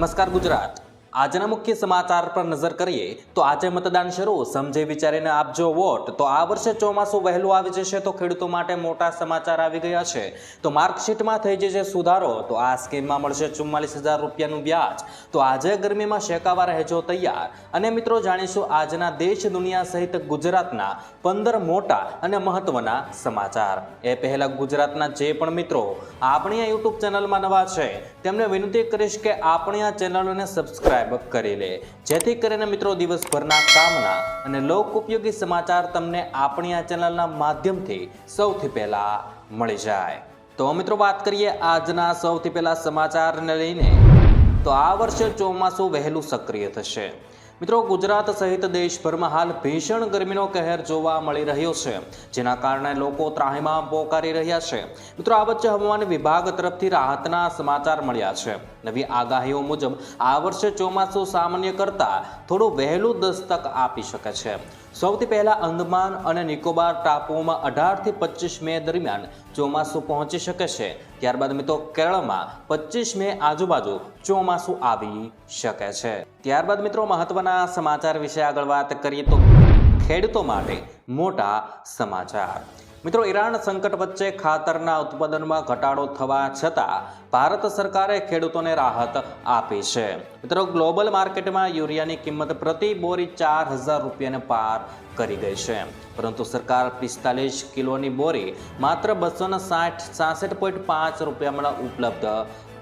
નમસ્કાર ગુજરાત। આજના મુખ્ય સમાચાર પર નજર કરીએ તો આજે મતદાન શરૂ, સમજી વિચારીને આપજો વોટ। તો આ વર્ષે ચોમાસું વહેલું આવી જશે તો ખેડૂતો માટે મોટા સમાચાર આવી ગયા છે। તો માર્કશીટમાં થઈ જશે સુધારો, તો આ સ્કીમમાં મળશે 44,000 રૂપિયાનું વ્યાજ। તો આજે ગરમીમાં શેકાવા રહેજો તૈયાર। અને મિત્રો જાણીશું આજના દેશ દુનિયા સહિત ગુજરાતના 15 મોટા અને મહત્વના સમાચાર। એ પહેલા ગુજરાતના જે પણ મિત્રો આપણી આ યુટ્યુબ ચેનલમાં નવા છે તેમને વિનંતી કરીશ કે આપણી આ ચેનલને સબસ્ક્રાઇબ કરી લે, જેથી કરીને મિત્રો દિવસભરના કામના અને લોક ઉપયોગી સમાચાર તમને આપણી આ ચેનલના માધ્યમથી સૌથી પહેલા મળી જાય। તો મિત્રો વાત કરીએ આજના સૌથી પહેલા સમાચારને લઈને, તો આ વર્ષે ચોમાસું વહેલું સક્રિય થશે। મિત્રો ગુજરાત સહિત દેશભરમાં હાલ ભીષણ ગરમીનો કહેર જોવા મળી રહ્યો છે, જેના કારણે લોકો ત્રાહીમામ પોકારી રહ્યા છે। મિત્રો આ વચ્ચે હવામાન વિભાગ તરફથી રાહતના સમાચાર મળ્યા છે। નવી આગાહીઓ મુજબ આ વર્ષે ચોમાસું સામાન્ય કરતાં થોડું વહેલું દસ્તક આપી શકે છે। સૌથી પહેલા અંદમાન અને નિકોબાર ટાપુઓમાં 18 થી 25 મે દરમિયાન ચોમાસું પહોંચી શકે છે। ત્યારબાદ મિત્રો કેરળમાં 25 મે આજુબાજુ ચોમાસું આવી શકે છે। ત્યારબાદ મિત્રો મહત્વના સમાચાર વિશે આગળ વાત કરીએ તો ખેડૂતો માટે મોટા સમાચાર। મિત્રો ઈરાન સંકટ વચ્ચે ખાતરના ઉત્પાદનમાં ઘટાડો થવા છતાં ભારત સરકારે ખેડૂતોને રાહત આપી છે। મિત્રો ગ્લોબલ માર્કેટમાં યુરિયાની કિંમત પ્રતિ બોરી 4,000 રૂપિયાને પાર કરી ગઈ છે, પરંતુ સરકાર 45 કિલોની બોરી માત્ર 266.5 રૂપિયામાં ઉપલબ્ધ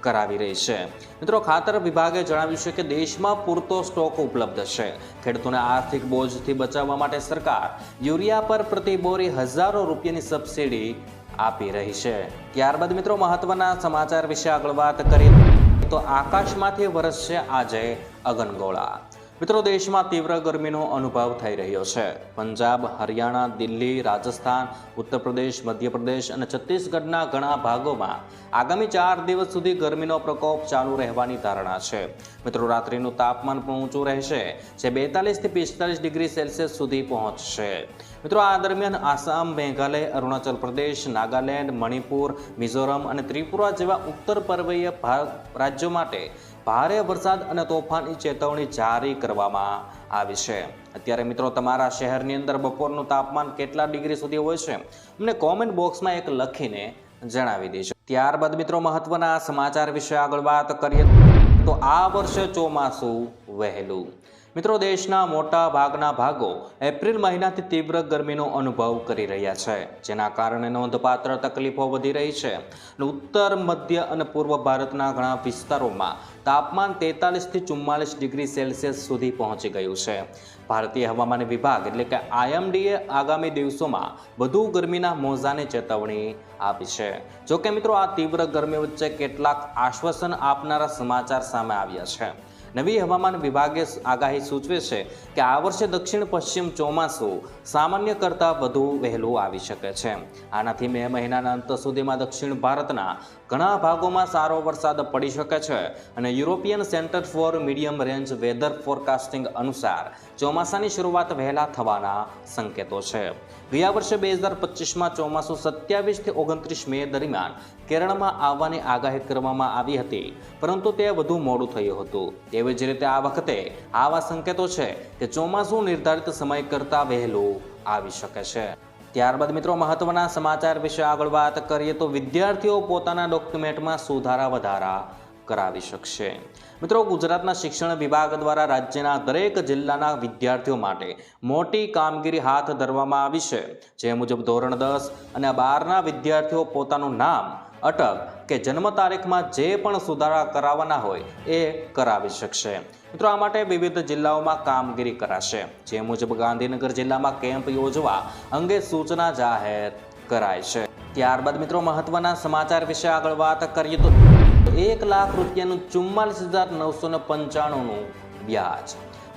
કરાવી રહી છે। મિત્રો ખાતર વિભાગે જણાવ્યું છે કે દેશમાં પૂરતો સ્ટોક ઉપલબ્ધ છે। ખેડૂતોને આર્થિક બોજથી બચાવવા માટે સરકાર યુરિયા પર પ્રતિ બોરી હજારો રૂપિયાની સબસિડી આપી રહી છે। ત્યારબાદ મિત્રો મહત્વના સમાચાર વિશે આગળ વાત કરીએ તો આકાશમાંથી વરસશે આજે અગનગોળા। મિત્રો દેશમાં તીવ્ર ગરમીનો અનુભવ થઈ રહ્યો છે। પંજાબ, હરિયાણા, દિલ્હી, રાજસ્થાન, ઉત્તર પ્રદેશ, મધ્યપ્રદેશ અને છત્તીસગઢના ઘણા ભાગોમાં આગામી 4 દિવસ સુધી ગરમીનો પ્રકોપ ચાલુ રહેવાની ધારણા છે। મિત્રો રાત્રિનું તાપમાન પણ ઊંચું રહેશે, જે 42 થી 45 ડિગ્રી સેલ્સિયસ સુધી પહોંચશે। મિત્રો આ દરમિયાન આસામ, મેઘાલય, અરુણાચલ પ્રદેશ, નાગાલેન્ડ, મણિપુર, મિઝોરમ અને ત્રિપુરા જેવા ઉત્તર પૂર્વીય રાજ્યો માટે ભારે વરસાદ અને તોફાની ચેતવણી જારી કરવામાં આવી છે। અત્યારે મિત્રો તમારા શહેરની અંદર બપોરનું તાપમાન કેટલા ડિગ્રી સુધી હોય છે અમને કોમેન્ટ બોક્સમાં એક લખીને જણાવી દેજો। ત્યારબાદ મિત્રો મહત્વના સમાચાર વિશે આગળ વાત કરીએ તો આ વર્ષે ચોમાસું વહેલું। મિત્રો દેશના મોટા ભાગના ભાગો એપ્રિલ મહિનાથી તીવ્ર ગરમીનો અનુભવ કરી રહ્યા છે, જેના કારણે નોંધપાત્ર તકલીફો વધી રહી છે। ઉત્તર, મધ્ય અને પૂર્વ ભારતના ઘણા વિસ્તારોમાં તાપમાન 43 થી 44 ડિગ્રી સેલ્સિયસ સુધી પહોંચી ગયું છે। ભારતીય હવામાન વિભાગ એટલે કે IMDએ આગામી દિવસોમાં વધુ ગરમીના મોજાની ચેતવણી આપી છે। જોકે મિત્રો આ તીવ્ર ગરમી વચ્ચે કેટલાક આશ્વાસન આપનારા સમાચાર સામે આવ્યા છે। નવી હવામાન વિભાગે આગાહી સૂચવે છે કે આ વર્ષે દક્ષિણ પશ્ચિમ ચોમાસું સામાન્ય કરતાં વધુ વહેલું આવી શકે છે। આનાથી મે મહિનાના અંત સુધીમાં દક્ષિણ ભારતના ઘણા ભાગોમાં સારો વરસાદ પડી શકે છે અને European centre for medium range weather forecasting અનુસાર ચોમાસાની શરૂઆત વહેલા થવાના સંકેતો છે। ગયા વર્ષે 2025માં ચોમાસું 27 થી 29 મે દરમિયાન કેરળમાં આવવાની આગાહી કરવામાં આવી હતી, પરંતુ તે વધુ મોડું થયું હતું। તેવી જ રીતે આ વખતે આવા સંકેતો છે કે ચોમાસું નિર્ધારિત સમય કરતાં વહેલું આવી શકે છે। ત્યારબાદ મિત્રો મહત્વના સમાચાર વિશે આગળ વાત કરીએ તો વિદ્યાર્થીઓ પોતાના ડોક્યુમેન્ટમાં સુધારા વધારા કરાવી શકશે। મિત્રો ગુજરાતના શિક્ષણ વિભાગ દ્વારા રાજ્યના દરેક જિલ્લાના વિદ્યાર્થીઓ માટે મોટી કામગીરી હાથ ધરવામાં આવી છે। જે મુજબ ધોરણ 10 અને 12ના વિદ્યાર્થીઓ પોતાનું નામ, અટક કે જન્મ તારીખમાં જે પણ સુધારા કરાવવાના હોય એ કરાવી શકશે। મિત્રો આ માટે વિવિધ જિલ્લાઓમાં કામગીરી કરાશે। જે મુજબ ગાંધીનગર જિલ્લામાં કેમ્પ યોજવા અંગે સૂચના જાહેર કરાઈ છે। ત્યારબાદ મિત્રો મહત્વના સમાચાર વિશે આગળ વાત કરીએ તો 1 લાખ રૂપિયાનું 44,995નું વ્યાજ।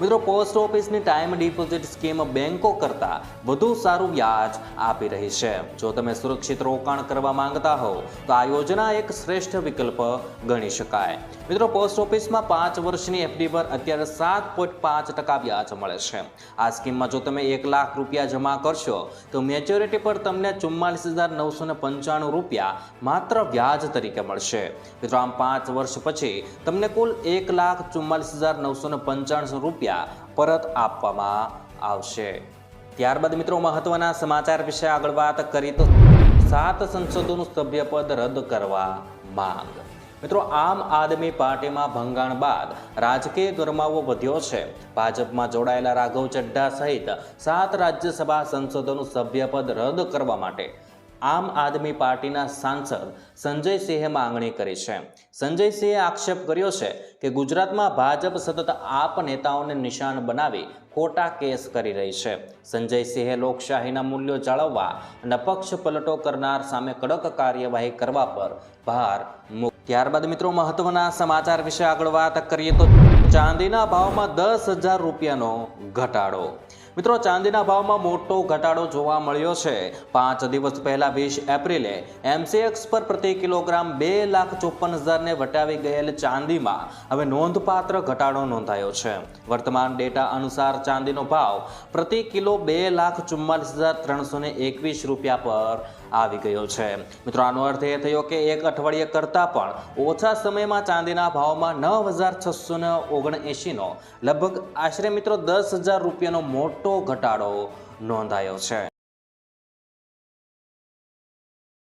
મિત્રો, પોસ્ટ ઓફિસની ટાઈમ ડિપોઝિટ સ્કીમ બેંકો કરતાં વધુ સારું વ્યાજ આપી રહી છે. જો તમે સુરક્ષિત રોકાણ કરવા માંગતા હો તો આ યોજના એક શ્રેષ્ઠ વિકલ્પ ગણી શકાય. મિત્રો, પોસ્ટ ઓફિસમાં 5 વર્ષની એફડી પર અત્યારે 7.5% વ્યાજ મળે છે. આ સ્કીમમાં જો તમે 1 લાખ રૂપિયા જમા કરશો તો મેચ્યોરિટી પર તમને 44,995 રૂપિયા માત્ર વ્યાજ તરીકે મળશે. મિત્રો, આમ 5 વર્ષ પછી તમને કુલ 1,44,995 રૂપિયા પરત આપવામાં આવશે. ત્યારબાદ મિત્રો, મહત્વના સમાચાર વિશે આગળ વાત કરીએ તો 7 સંસદોનું સભ્યપદ રદ કરવા માંગ. મિત્રો, આમ આદમી પાર્ટીમાં ભંગાણ બાદ રાજકીય ગરમાવો વધ્યો છે. ભાજપમાં જોડાયેલા રાઘવ ચડ્ઢા સહિત 7 રાજ્યસભા સંસદોનું સભ્યપદ રદ કરવા માટે આમ આદમી પાર્ટીના સાંસદ સંજય સિંહે માંગણી કરી છે. સંજય સિંહે આક્ષેપ કર્યો છે કે ગુજરાતમાં ભાજપ સતત આપ નેતાઓને નિશાન બનાવી ખોટા કેસ કરી રહી છે. સંજય સિંહે લોકશાહીના મૂલ્યો જાળવવા અને પક્ષ પલટો કરનાર સામે કડક કાર્યવાહી કરવા પર ભાર મૂક્યો. ત્યારબાદ મિત્રો, મહત્વના સમાચાર વિશે આગળ વાત કરીએ તો ચાંદીના ભાવમાં 10,000 રૂપિયાનો ઘટાડો. મિત્રો, ચાંદીના ભાવમાં મોટો ઘટાડો જોવા મળ્યો છે. 5 દિવસ પહેલા 20 એપ્રિલે MCX પર પ્રતિ કિલોગ્રામ 2,54,000ને વટાવી ગયેલ ચાંદીમાં હવે નોંધપાત્ર ઘટાડો નોંધાયો છે. વર્તમાન ડેટા અનુસાર ચાંદીનો ભાવ પ્રતિ કિલો 2,44,321 રૂપિયા પર આવી ગયો છે. મિત્રો, આનો અર્થ એ થયો કે એક અઠવાડિયે કરતાં પણ ઓછા સમયમાં ચાંદીના ભાવમાં 9,679નો લગભગ આશરે મિત્રો 10,000 રૂપિયાનો મોટો ઘટાડો નોંધાયો છે.